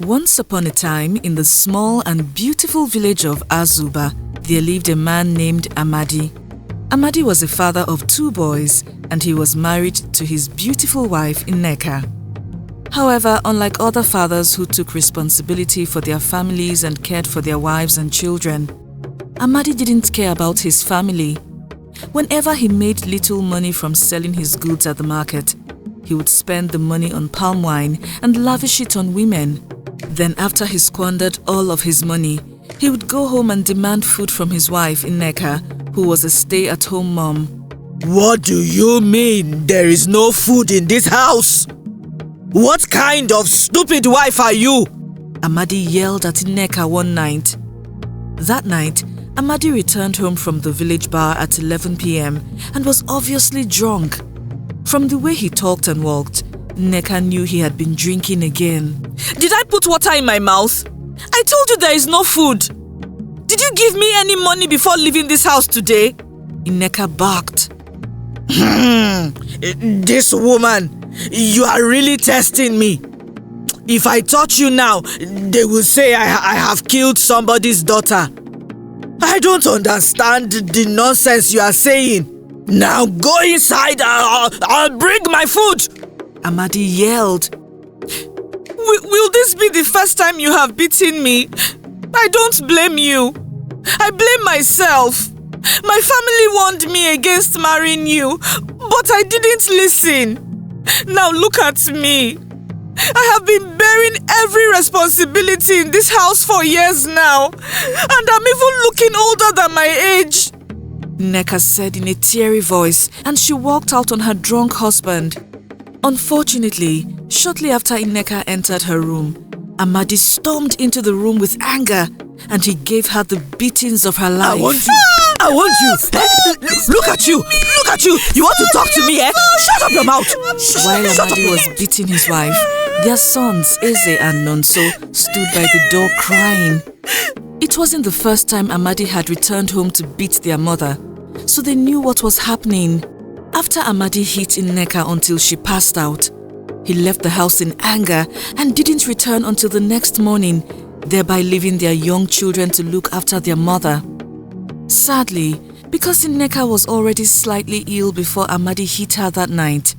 Once upon a time, in the small and beautiful village of Azuba, there lived a man named Amadi. Amadi was a father of 2 boys and he was married to his beautiful wife Nneka. However, unlike other fathers who took responsibility for their families and cared for their wives and children, Amadi didn't care about his family. Whenever he made little money from selling his goods at the market, he would spend the money on palm wine and lavish it on women. Then after he squandered all of his money, he would go home and demand food from his wife Nneka, who was a stay-at-home mom. What do you mean there is no food in this house? What kind of stupid wife are you? Amadi yelled at Nneka one night. That night, Amadi returned home from the village bar at 11 p.m. and was obviously drunk. From the way he talked and walked, Nneka knew he had been drinking again. Did I put water in my mouth? I told you there is no food. Did you give me any money before leaving this house today? Nneka barked. This woman, you are really testing me. If I touch you now, they will say I have killed somebody's daughter. I don't understand the nonsense you are saying. Now go inside, I'll bring my food. Amadi yelled. Will this be the first time you have beaten me? I don't blame you. I blame myself. My family warned me against marrying you, but I didn't listen. Now look at me. I have been bearing every responsibility in this house for years now, and I'm even looking older than my age. Nneka said in a teary voice, and she walked out on her drunk husband. Unfortunately, shortly after Nneka entered her room, Amadi stormed into the room with anger and he gave her the beatings of her life. I want you! Look at you! Look at you! You want to talk to me, eh? Shut up your mouth! While Amadi was beating his wife, their sons, Eze and Nonso, stood by the door crying. It wasn't the first time Amadi had returned home to beat their mother, so they knew what was happening. After Amadi hit Nneka until she passed out, he left the house in anger and didn't return until the next morning, thereby leaving their young children to look after their mother. Sadly, because Nneka was already slightly ill before Amadi hit her that night,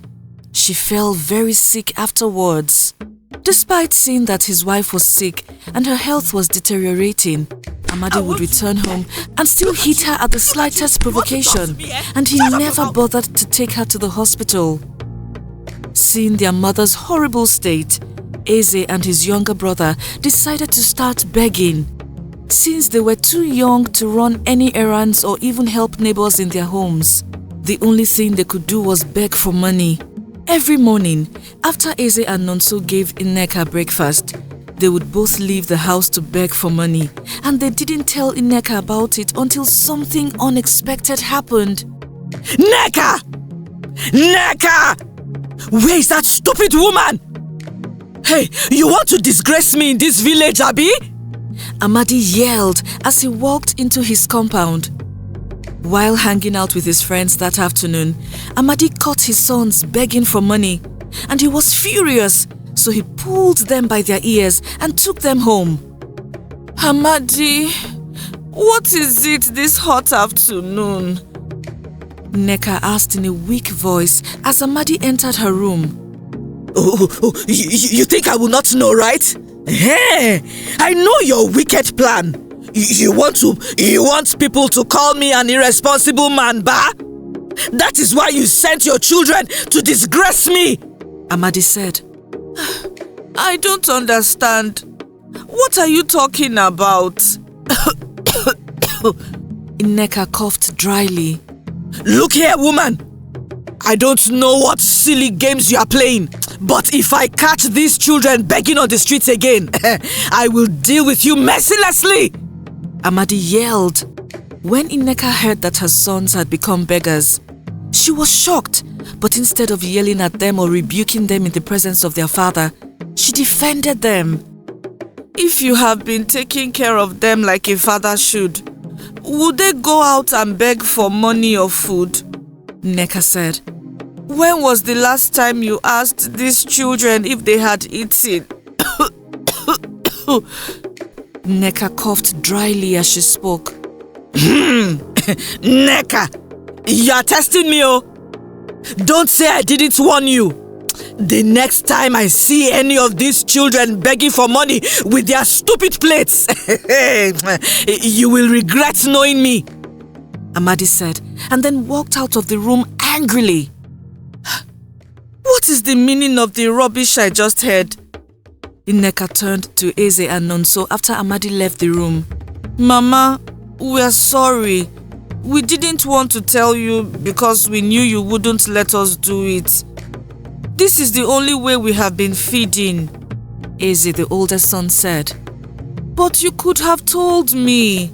she fell very sick afterwards. Despite seeing that his wife was sick and her health was deteriorating, Amadi would return home and still hit her at the slightest provocation, and he never bothered to take her to the hospital. Seeing their mother's horrible state, Eze and his younger brother decided to start begging. Since they were too young to run any errands or even help neighbors in their homes, the only thing they could do was beg for money. Every morning, after Eze and Nonso gave Nneka breakfast, they would both leave the house to beg for money, and they didn't tell Nneka about it until something unexpected happened. Nneka! Nneka! Where is that stupid woman? Hey, you want to disgrace me in this village, Abi? Amadi yelled as he walked into his compound. While hanging out with his friends that afternoon, Amadi caught his sons begging for money, and he was furious, so he pulled them by their ears and took them home. Amadi, what is it this hot afternoon? Nneka asked in a weak voice as Amadi entered her room. You think I will not know, right? Hey, I know your wicked plan. You want people to call me an irresponsible man, ba? That is why you sent your children to disgrace me, Amadi said. I don't understand. What are you talking about? Nneka coughed dryly. Look here, woman. I don't know what silly games you are playing, but if I catch these children begging on the streets again, I will deal with you mercilessly, Amadi yelled. When Nneka heard that her sons had become beggars, she was shocked, but instead of yelling at them or rebuking them in the presence of their father, she defended them. If you have been taking care of them like a father should, would they go out and beg for money or food? Nneka said. When was the last time you asked these children if they had eaten? Nneka coughed dryly as she spoke. Nneka, you are testing me, oh. Don't say I didn't warn you. The next time I see any of these children begging for money with their stupid plates, you will regret knowing me. Amadi said, and then walked out of the room angrily. What is the meaning of the rubbish I just heard? Nneka turned to Eze and Nonso after Amadi left the room. Mama, we're sorry. We didn't want to tell you because we knew you wouldn't let us do it. This is the only way we have been feeding, Eze, the oldest son, said. But you could have told me.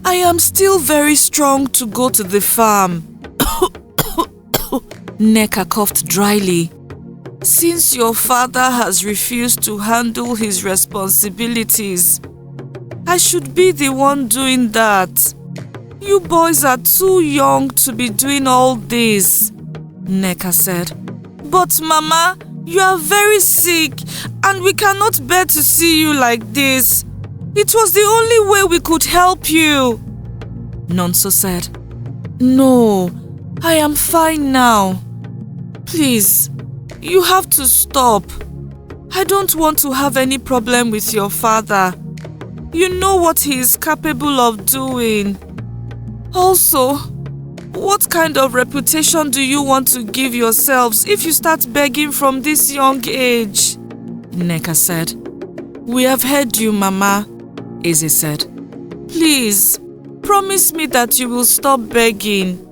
I am still very strong to go to the farm. Nneka coughed dryly. Since your father has refused to handle his responsibilities, I should be the one doing that. You boys are too young to be doing all this, Nneka said. But Mama, you are very sick and we cannot bear to see you like this. It was the only way we could help you, Nonso said. No, I am fine now. Please, you have to stop. I don't want to have any problem with your father. You know what he is capable of doing. Also, what kind of reputation do you want to give yourselves if you start begging from this young age? Nneka said. We have heard you, Mama, Eze said. Please, promise me that you will stop begging.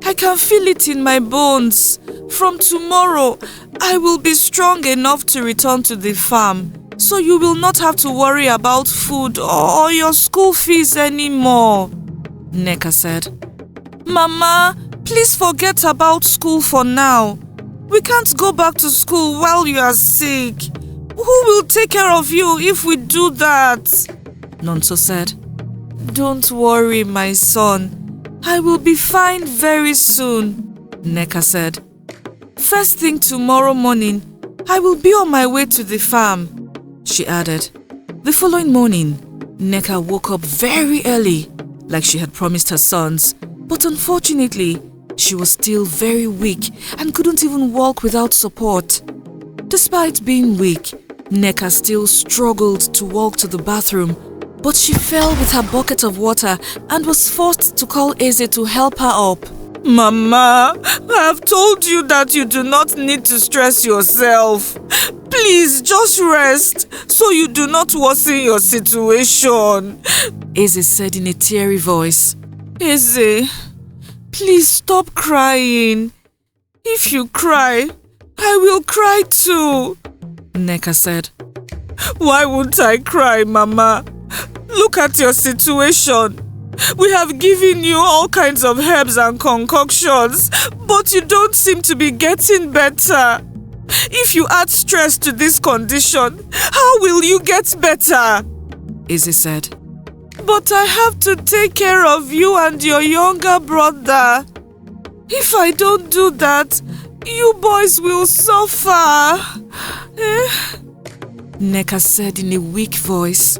I can feel it in my bones. From tomorrow, I will be strong enough to return to the farm, so you will not have to worry about food or your school fees anymore, Nneka said. Mama, please forget about school for now. We can't go back to school while you are sick. Who will take care of you if we do that? Nonso said. Don't worry, my son. I will be fine very soon, Nneka said. First thing tomorrow morning, I will be on my way to the farm, she added. The following morning, Nneka woke up very early, like she had promised her sons, but unfortunately, she was still very weak and couldn't even walk without support. Despite being weak, Nneka still struggled to walk to the bathroom, but she fell with her bucket of water and was forced to call Eze to help her up. Mama, I have told you that you do not need to stress yourself. Please just rest so you do not worsen your situation, Eze said in a teary voice. Eze, please stop crying. If you cry, I will cry too, Nneka said. Why won't I cry, Mama? Look at your situation. We have given you all kinds of herbs and concoctions, but you don't seem to be getting better. If you add stress to this condition, how will you get better? Eze said. But I have to take care of you and your younger brother. If I don't do that, you boys will suffer. Nneka said in a weak voice.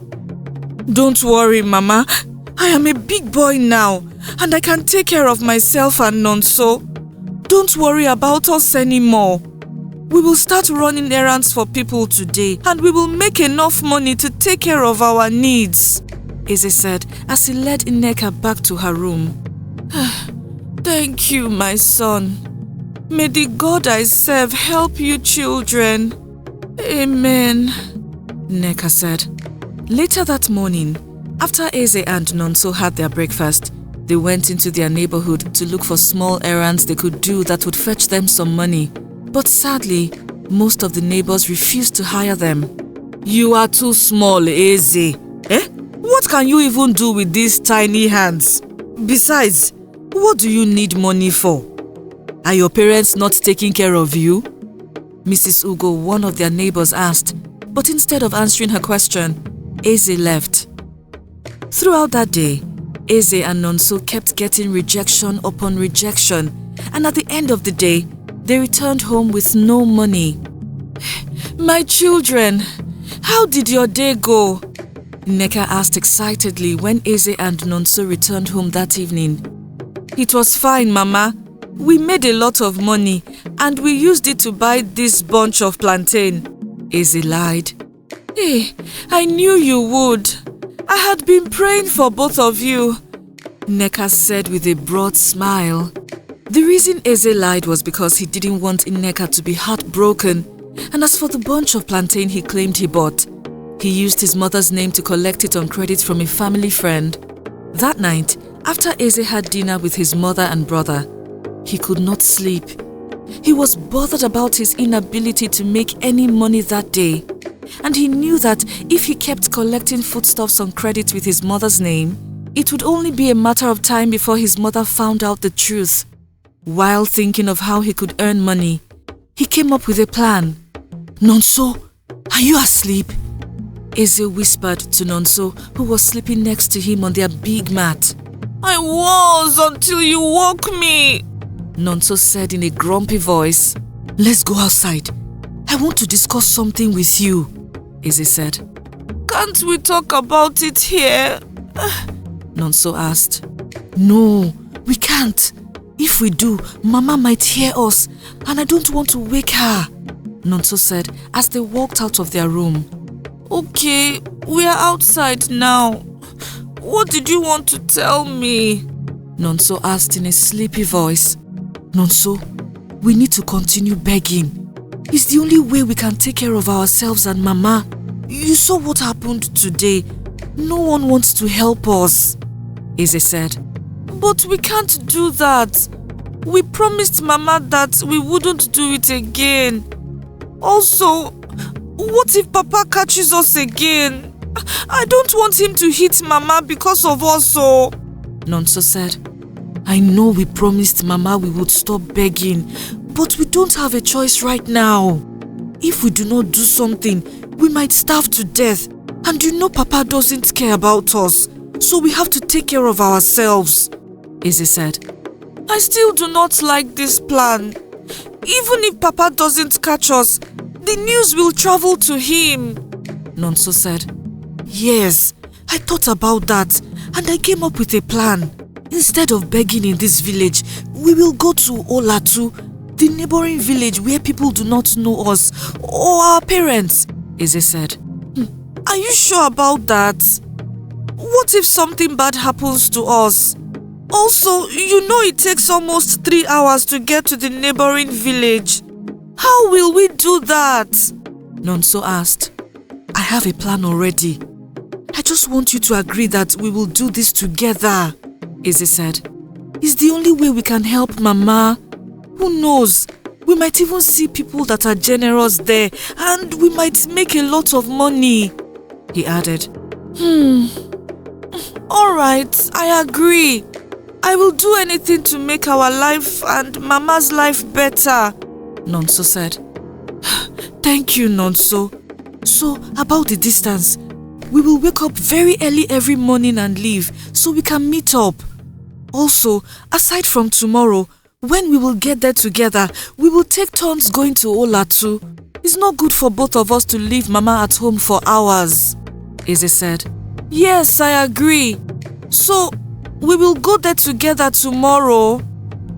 Don't worry, Mama. I am a big boy now, and I can take care of myself and Nonso. Don't worry about us anymore. We will start running errands for people today, and we will make enough money to take care of our needs, Eze said as he led Nneka back to her room. Thank you, my son. May the God I serve help you children. Amen, Nneka said. Later that morning, after Eze and Nonso had their breakfast, they went into their neighborhood to look for small errands they could do that would fetch them some money. But sadly, most of the neighbors refused to hire them. You are too small, Eze. What can you even do with these tiny hands? Besides, what do you need money for? Are your parents not taking care of you? Mrs. Ugo, one of their neighbors, asked, but instead of answering her question, Eze left. Throughout that day, Eze and Nonso kept getting rejection upon rejection, and at the end of the day, they returned home with no money. My children, how did your day go? Nneka asked excitedly when Eze and Nonso returned home that evening. It was fine, Mama. We made a lot of money and we used it to buy this bunch of plantain. Eze lied. Hey, I knew you would. I had been praying for both of you, Nneka said with a broad smile. The reason Eze lied was because he didn't want Nneka to be heartbroken. And as for the bunch of plantain he claimed he bought, he used his mother's name to collect it on credit from a family friend. That night, after Eze had dinner with his mother and brother, he could not sleep. He was bothered about his inability to make any money that day. And he knew that if he kept collecting foodstuffs on credit with his mother's name, it would only be a matter of time before his mother found out the truth. While thinking of how he could earn money, he came up with a plan. Nonso, are you asleep? Eze whispered to Nonso, who was sleeping next to him on their big mat. I was until you woke me, Nonso said in a grumpy voice. Let's go outside. I want to discuss something with you, Eze said. Can't we talk about it here? Nonso asked. No, we can't. If we do, Mama might hear us and I don't want to wake her, Nonso said as they walked out of their room. Okay, we are outside now. What did you want to tell me? Nonso asked in a sleepy voice. Nonso, we need to continue begging. It's the only way we can take care of ourselves and Mama. You saw what happened today. No one wants to help us, Eze said. But we can't do that. We promised Mama that we wouldn't do it again. Also, what if Papa catches us again? I don't want him to hit Mama because of us, so... Nonso said. I know we promised Mama we would stop begging, but we don't have a choice right now. If we do not do something, we might starve to death. And you know Papa doesn't care about us, so we have to take care of ourselves, Eze said. I still do not like this plan. Even if Papa doesn't catch us, the news will travel to him, Nonso said. Yes, I thought about that and I came up with a plan. Instead of begging in this village, we will go to Olatu, the neighboring village where people do not know us or our parents, Eze said. Are you sure about that? What if something bad happens to us? Also, you know it takes almost 3 hours to get to the neighboring village. How will we do that? Nonso asked. I have a plan already. I just want you to agree that we will do this together, Eze said. It's the only way we can help Mama. Who knows? We might even see people that are generous there and we might make a lot of money, he added. Alright, I agree. I will do anything to make our life and Mama's life better, Nonso said. Thank you, Nonso. So, about the distance, we will wake up very early every morning and leave so we can meet up. Also, aside from tomorrow, when we will get there together, we will take turns going to Olatu. It's not good for both of us to leave Mama at home for hours, Eze said. Yes, I agree. So, we will go there together tomorrow?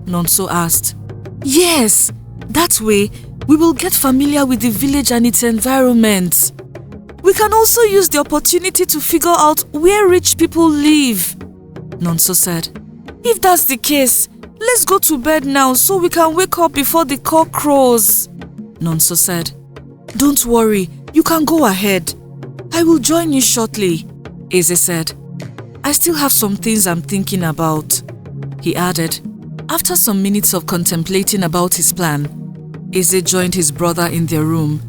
Nonso asked. Yes, that way we will get familiar with the village and its environment. We can also use the opportunity to figure out where rich people live, Nonso said. If that's the case, let's go to bed now so we can wake up before the cock crows, Nonso said. Don't worry, you can go ahead. I will join you shortly, Eze said. I still have some things I'm thinking about, he added. After some minutes of contemplating about his plan, Eze joined his brother in their room.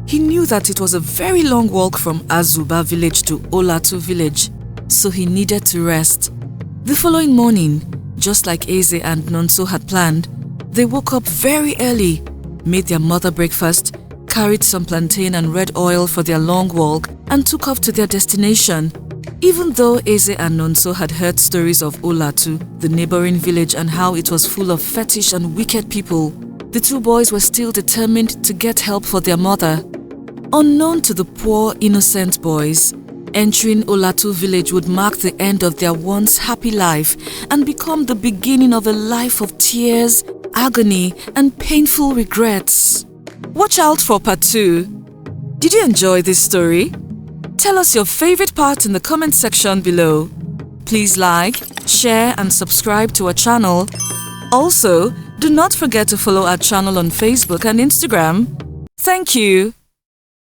He knew that it was a very long walk from Azuba village to Olatu village, so he needed to rest. The following morning, just like Eze and Nonso had planned, they woke up very early, made their mother breakfast, carried some plantain and red oil for their long walk, and took off to their destination. Even though Eze and Nonso had heard stories of Olatu, the neighboring village, and how it was full of fetish and wicked people, the two boys were still determined to get help for their mother. Unknown to the poor, innocent boys, entering Olatu village would mark the end of their once happy life and become the beginning of a life of tears, agony, and painful regrets. Watch out for part 2. Did you enjoy this story? Tell us your favorite part in the comment section below. Please like, share, and subscribe to our channel. Also, do not forget to follow our channel on Facebook and Instagram. Thank you.